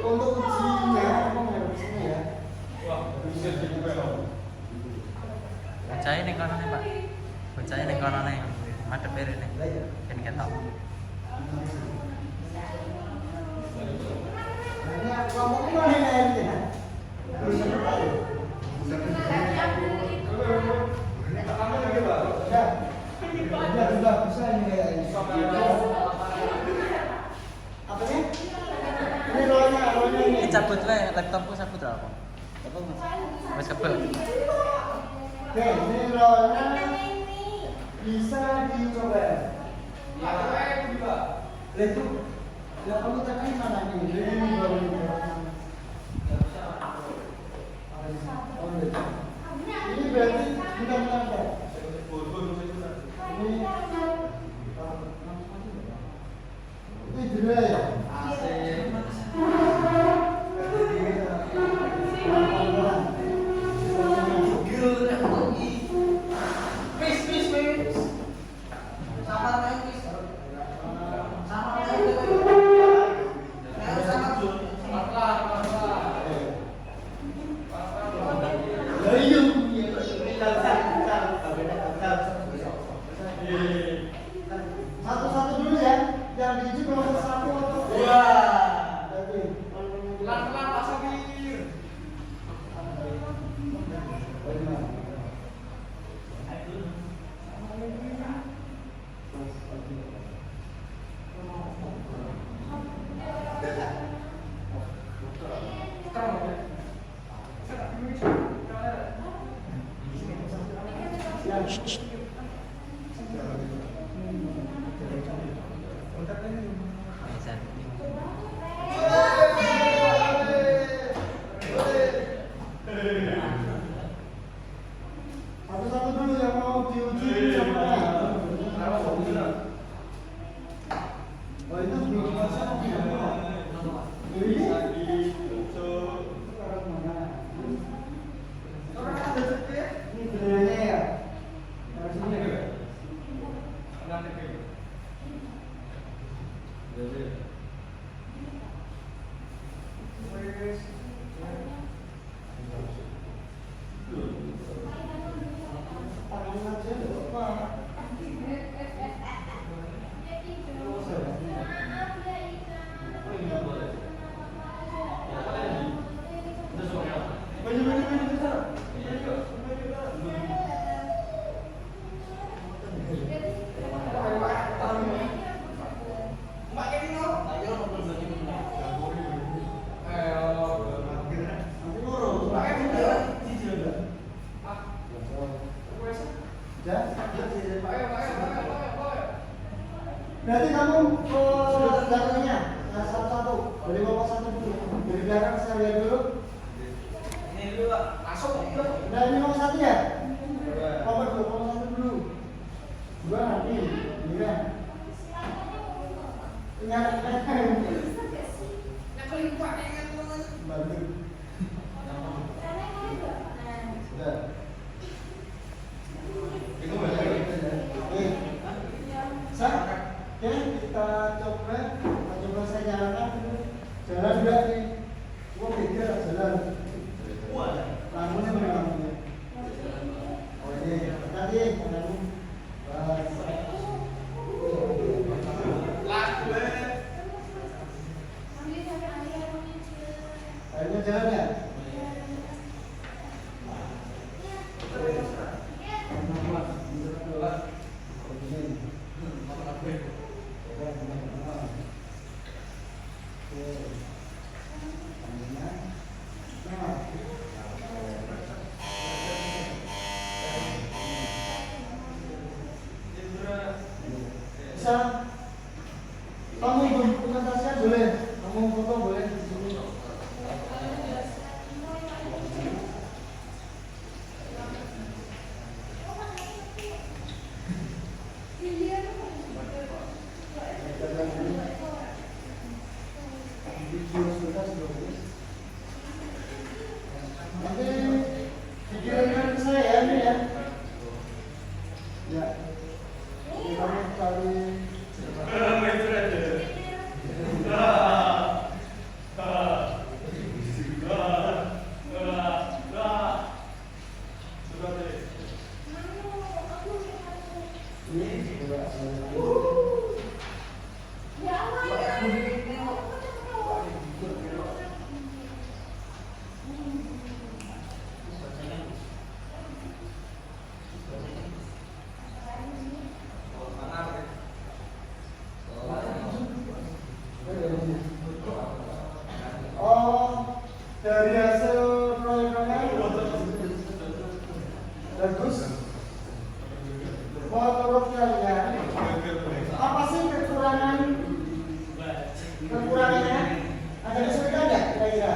untuk ujinya, kamu nggak ujinya ya? Wah, bisa juga dong. Bocah ini kono nih, Pak. Bocah ini kono nih. Madep ini. Ben ketok. Nah, kamu kemana airnya? Sudah bisa ini kayak ini. Apanya? Ini rolnya ini. Dicabut wae laptopku cabut ra apa? Apa Mas? Wis kebel. Oke, ini rolnya bisa dicoba. Itu, ya kamu tadi mana nih? Ini baru ini berarti bentar. Ini jendela ya? Satu-satu dulu ya, yang diuji proses satu atau dua. Pelan-pelan Pak Sabir. Aisan. Satu-satu dulu yang mau diuji siapa? Oh itu belum masa ini orang ada cepet ini benarnya ya dari sini Berarti kamu ke belakangnya, satu-satu. Dari bawah satu dulu. Dari belakang saya lihat dulu. Ini dulu Pak, masuk gitu. Udah ini nomor satu ya? Nomor dulu, nomor satu dulu. Dua nanti, iya. Nyalakan. Bantu. Sudah. Itu oke. Oke, kita coba saya nyalakan dulu. Jalan enggak nih? Gua beda jalan. Lampunya mana lampunya? Oke, tadi lampu. Akhirnya jalan ya? Bisa kamu dokumentasinya boleh, kamu foto boleh di sini. Nanti videonya ke saya ya, ini ya. Ya. Ini kamu cari. Oh, dari hasil proyeknya bagus. Menurut kalian apa sih kekurangannya? Ada kesulitan nggak kira-kira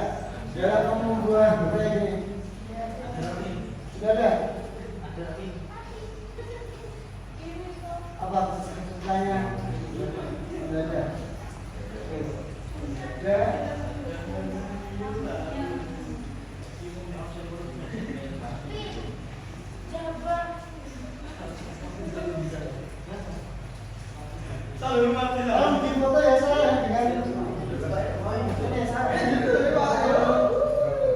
dalam membuat proyek ini? Sudah ada? Apa kesulitannya? Sudah ada. Ya. Kalau bikin foto ya saya dengan ini saya.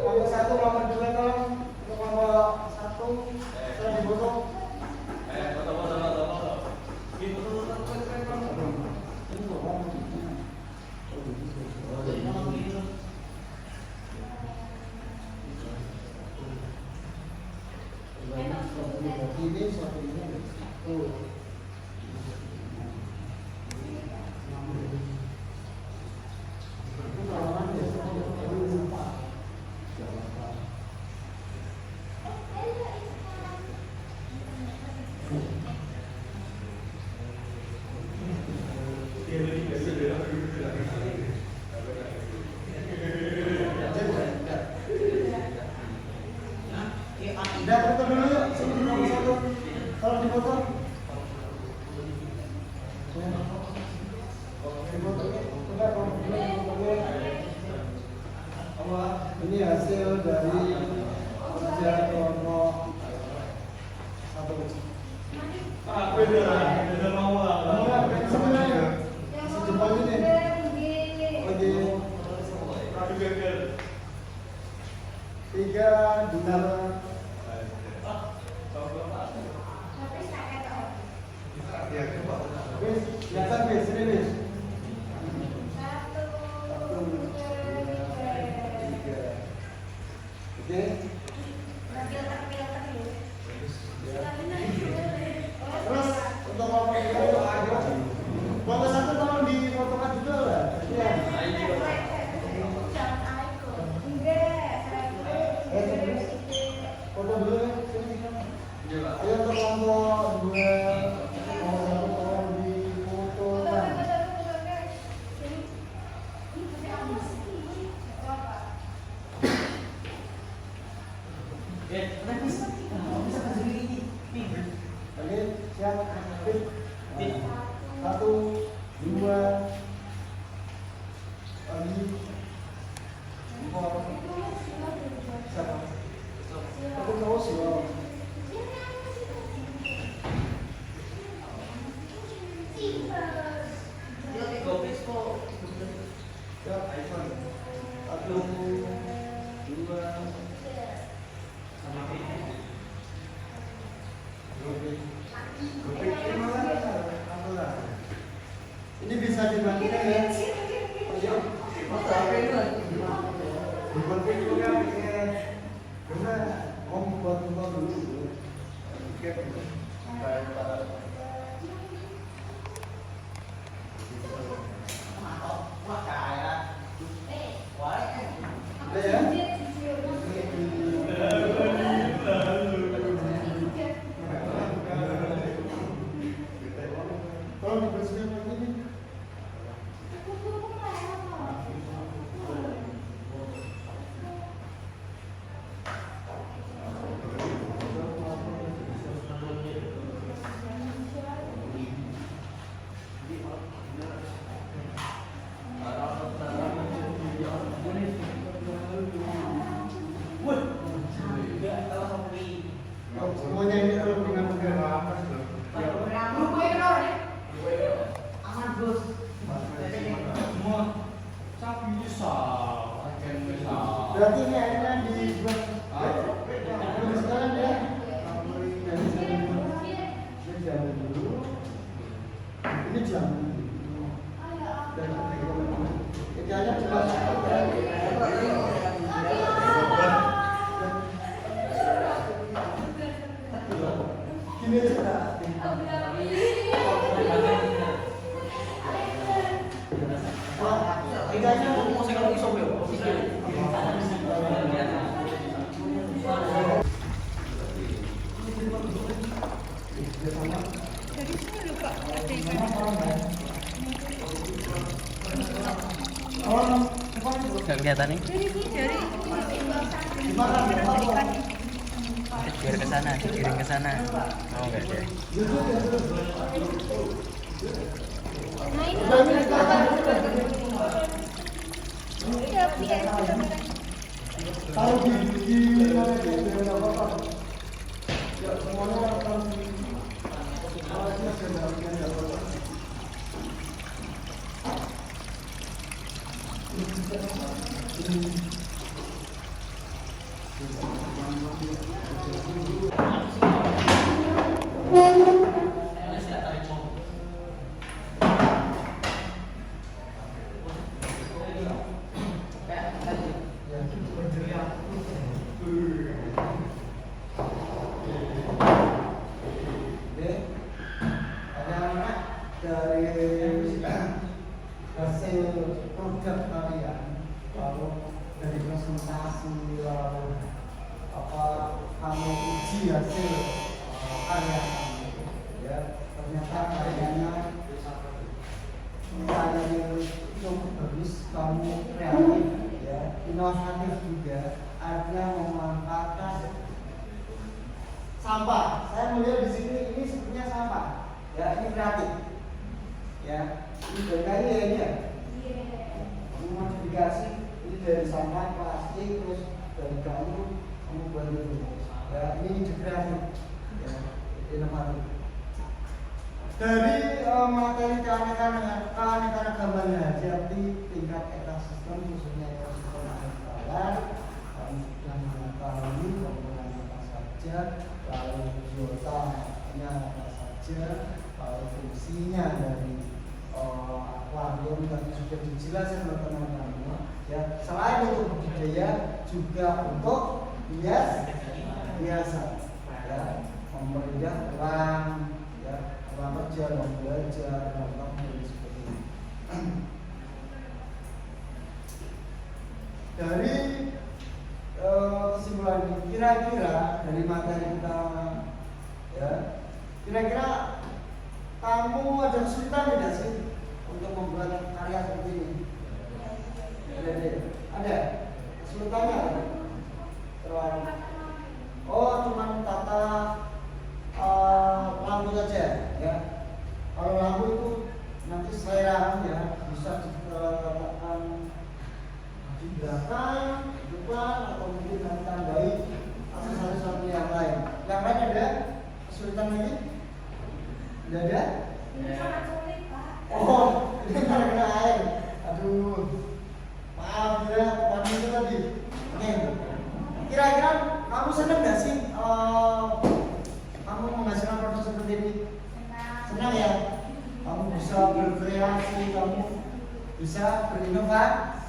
Nomor satu, nomor dua tolong untuk nomor satu saya difoto. Ini satu ini. Tiga, dua. Wis, biasa wis, sini wis. Oke. Terus untuk ngomong itu ayo. Foto satu tolong difotokan juga lah. Iya. Foto dulu ya. Sini. Ayo untuk kelompok dua. Nomor satu tolong difotokan. Oke, siap. Satu, dua, lagi, empat, siapa? Aku tahu sih, wow. Ya, iPhone. Satu, dua, sama ini. Ini bisa dibantu ya. Dibantu juga ya. Karena om buat dulu. Oke. Tolong dibersihkan lagi nih. Semuanya ini kalau dengan negara apa sih? Berarti ini akhirnya dibuat sekarang ya. Ini jam dulu. Ini jam. Dan kerjanya cuma gini aja. Kerjanya mau sekarang isom ya. Gak kelihatan nih? Biar ke sana, dikirim ke sana. Oh enggak deh. Kalau di apa-apa. Ya semuanya akan hasil produk kalian, lalu dari presentasi, lalu apa kamu uji hasil karya kamu, ya ternyata karyanya cukup bagus, kamu kreatif, ya inovatif juga, artinya memanfaatkan sampah. Saya melihat di sini ini sepertinya sampah, ya ini kreatif, ya. Ini dari kayu ya ini ya? Modifikasi ini dari sampah plastik, terus dari kayu kamu buat itu. Ya ini juga kreatif. Ya. inovatif. Dari materi keanekaragaman hayati tingkat ekosistem khususnya ekosistem air laut, kami sudah mengetahui komponen apa saja, lalu biotanya apa saja, lalu fungsinya dari akuarium tadi sudah dijelaskan oleh teman-teman. Ya, selain untuk budidaya juga untuk hiasan, ya, memperindah ruang, ya, ruang kerja, ruang belajar, ruang seperti ini. Dari kesimpulan ini, kira-kira dari materi kita, ya, kira-kira kamu ada kesulitan tidak sih untuk membuat karya seperti ini? Ada kesulitannya? Oh, cuma tata lampu saja, ya. Kalau lampu itu nanti selera, ya, bisa ditatakan di belakang, di depan, atau mungkin nanti tambahi aksesoris yang lain. Yang lain ada kesulitan lagi? Tidak ada? Sangat sulit, Pak. Oh, ini karena air. Aduh, maaf ya, tadi itu tadi. Oke, kira-kira kamu senang nggak sih kamu menghasilkan produk seperti ini? Senang ya? Kamu bisa berkreasi, kamu bisa berinovasi.